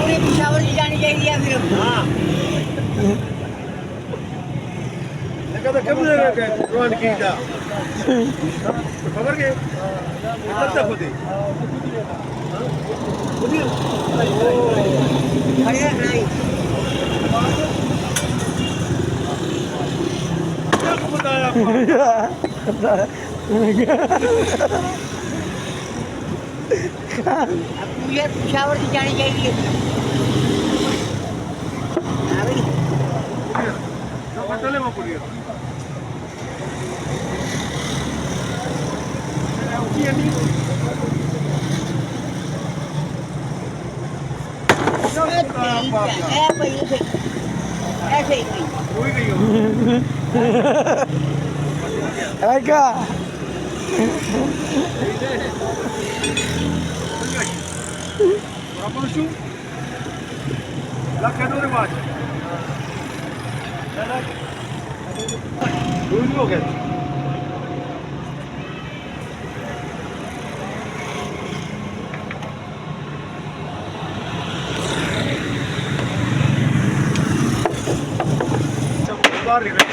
पूरे पिशावर की जानी चाहिए फिर। हाँ लगा तो कब लगा के रोन की जा खबर के कब तक होती खड़े नहीं क्या बताया आपको पूरे पिशावर की जानी चाहिए। हाँ भाई चले मैं पुलिया ऐसे ही कोई नहीं हो क्या अपन शू लख दो रिवाज दूर हो गए बाहर निकल